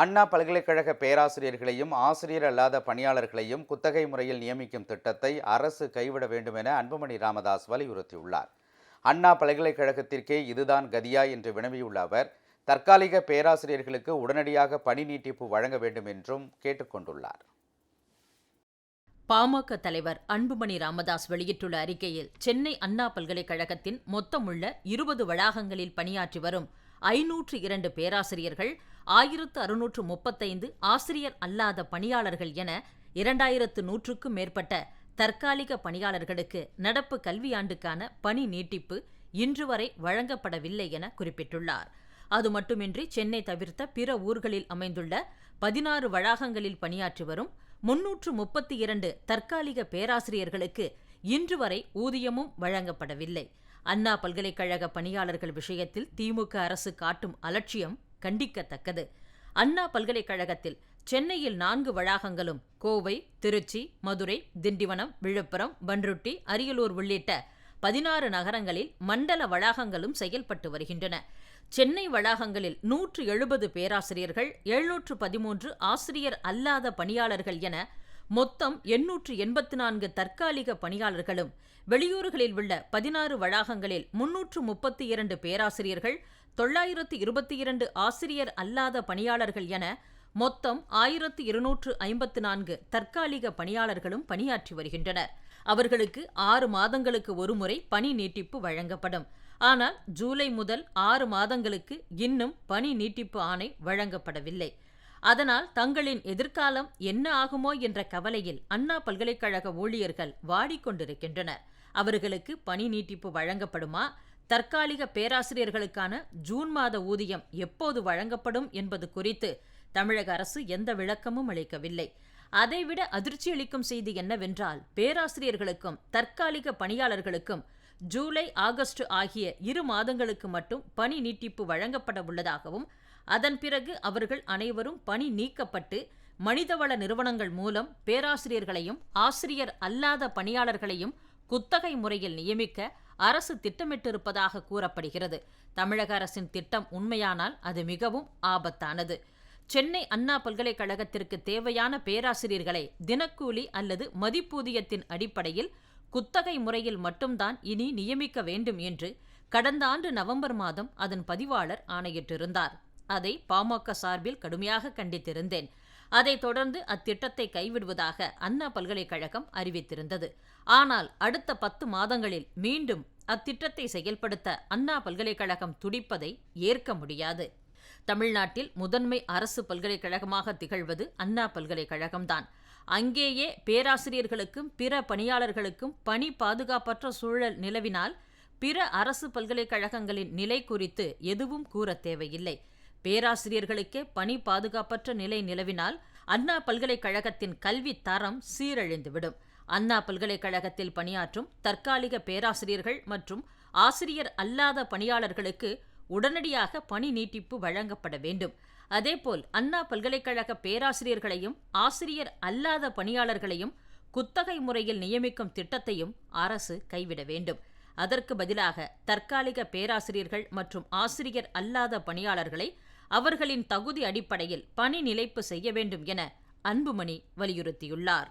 அண்ணா பல்கலைக்கழக பேராசிரியர்களையும் ஆசிரியர் அல்லாத பணியாளர்களையும் குத்தகை முறையில் நியமிக்கும் திட்டத்தை அரசு கைவிட வேண்டும் என அன்புமணி ராமதாஸ் வலியுறுத்தியுள்ளார். அண்ணா பல்கலைக்கழகத்திற்கே இதுதான் கதியா என்று வினவியுள்ள அவர், தற்காலிக பேராசிரியர்களுக்கு உடனடியாக பணி நீட்டிப்பு வழங்க வேண்டும் என்றும் கேட்டுக்கொண்டுள்ளார். பாமக தலைவர் அன்புமணி ராமதாஸ் வெளியிட்டுள்ள அறிக்கையில், சென்னை அண்ணா பல்கலைக்கழகத்தின் மொத்தமுள்ள 20 வளாகங்களில் பணியாற்றி வரும் 502 பேராசிரியர்கள், 1635 ஆசிரியர் அல்லாத பணியாளர்கள் என 2100க்கும் மேற்பட்ட தற்காலிக பணியாளர்களுக்கு நடப்பு கல்வியாண்டுக்கான பணி நீட்டிப்பு இன்று வரை வழங்கப்படவில்லை என குறிப்பிட்டுள்ளார். அது மட்டுமின்றி சென்னை தவிர்த்த பிற ஊர்களில் அமைந்துள்ள 16 வளாகங்களில் பணியாற்றி வரும் 332 தற்காலிக பேராசிரியர்களுக்கு இன்று வரை ஊதியமும் வழங்கப்படவில்லை. அண்ணா பல்கலைக்கழக பணியாளர்கள் விஷயத்தில் திமுக அரசு காட்டும் அலட்சியம் கண்டிக்கத்தக்கது. அண்ணா பல்கலைக்கழகத்தில் சென்னையில் 4 வளாகங்களும், கோவை, திருச்சி, மதுரை, திண்டிவனம், விழுப்புரம், பண்ருட்டி, அரியலூர் உள்ளிட்ட 16 நகரங்களில் மண்டல வளாகங்களும் செயல்பட்டு வருகின்றன. சென்னை வளாகங்களில் 170 பேராசிரியர்கள், 713 ஆசிரியர் அல்லாத பணியாளர்கள் என மொத்தம் 884 தற்காலிக பணியாளர்களும், வெளியூர்களில் உள்ள 16 வளாகங்களில் 332 பேராசிரியர்கள், 922 ஆசிரியர் அல்லாத பணியாளர்கள் என மொத்தம் 1254 தற்காலிக பணியாளர்களும் பணியாற்றி வருகின்றனர். அவர்களுக்கு 6 மாதங்களுக்கு ஒருமுறை பணி நீட்டிப்பு வழங்கப்படும். ஆனால் ஜூலை முதல் 6 மாதங்களுக்கு இன்னும் பணி நீட்டிப்பு ஆணை வழங்கப்படவில்லை. அதனால் தங்களின் எதிர்காலம் என்ன ஆகுமோ என்ற கவலையில் அண்ணா பல்கலைக்கழக ஊழியர்கள் வாடிக்கொண்டிருக்கின்றனர். அவர்களுக்கு பணி நீட்டிப்பு வழங்கப்படுமா? தற்காலிக பேராசிரியர்களுக்கான ஜூன் மாத ஊதியம் எப்போது வழங்கப்படும் என்பது குறித்து தமிழக அரசு எந்த விளக்கமும் அளிக்கவில்லை. அதைவிட அதிர்ச்சியளிக்கும் செய்தி என்னவென்றால், பேராசிரியர்களுக்கும் தற்காலிக பணியாளர்களுக்கும் ஜூலை, ஆகஸ்ட் ஆகிய 2 மாதங்களுக்கு மட்டும் பணி நீட்டிப்பு வழங்கப்பட உள்ளதாகவும், அதன் பிறகு அவர்கள் அனைவரும் பணி நீக்கப்பட்டு மனிதவள நிறுவனங்கள் மூலம் பேராசிரியர்களையும் ஆசிரியர் அல்லாத பணியாளர்களையும் குத்தகை முறையில் நியமிக்க அரசு திட்டமிட்டிருப்பதாக கூறப்படுகிறது. தமிழக அரசின் திட்டம் உண்மையானால் அது மிகவும் ஆபத்தானது. சென்னை அண்ணா பல்கலைக்கழகத்திற்கு தேவையான பேராசிரியர்களை தினக்கூலி அல்லது மதிப்பூதியத்தின் அடிப்படையில் குத்தகை முறையில் மட்டும்தான் இனி நியமிக்க வேண்டும் என்று கடந்த ஆண்டு நவம்பர் மாதம் அதன் பதிவாளர் ஆணையிட்டிருந்தார். அதை பாமக சார்பில் கடுமையாக கண்டித்திருந்தேன். அதைத் தொடர்ந்து அத்திட்டத்தை கைவிடுவதாக அண்ணா பல்கலைக்கழகம் அறிவித்திருந்தது. ஆனால் அடுத்த 10 மாதங்களில் மீண்டும் அத்திட்டத்தை செயல்படுத்த அண்ணா பல்கலைக்கழகம் துடிப்பதை ஏற்க முடியாது. தமிழ்நாட்டில் முதன்மை அரசு பல்கலைக்கழகமாக திகழ்வது அண்ணா பல்கலைக்கழகம்தான். அங்கேயே பேராசிரியர்களுக்கும் பிற பணியாளர்களுக்கும் பணி பாதுகாப்பற்ற சூழல் நிலவினால் பிற அரசு பல்கலைக்கழகங்களின் நிலை குறித்து எதுவும் கூற தேவையில்லை. பேராசிரியர்களுக்கே பணி பாதுகாப்பற்ற நிலை நிலவினால் அண்ணா பல்கலைக்கழகத்தின் கல்வி தரம் சீரழிந்துவிடும். அண்ணா பல்கலைக்கழகத்தில் பணியாற்றும் தற்காலிக பேராசிரியர்கள் மற்றும் ஆசிரியர் அல்லாத பணியாளர்களுக்கு உடனடியாக பணி நீட்டிப்பு வழங்கப்பட வேண்டும். அதேபோல் அண்ணா பல்கலைக்கழக பேராசிரியர்களையும் ஆசிரியர் அல்லாத பணியாளர்களையும் குத்தகை முறையில் நியமிக்கும் திட்டத்தையும் அரசு கைவிட வேண்டும். அதற்கு பதிலாக தற்காலிக பேராசிரியர்கள் மற்றும் ஆசிரியர் அல்லாத பணியாளர்களை அவர்களின் தகுதி அடிப்படையில் பணி நிலைப்பு செய்ய வேண்டும் என அன்புமணி வலியுறுத்தியுள்ளார்.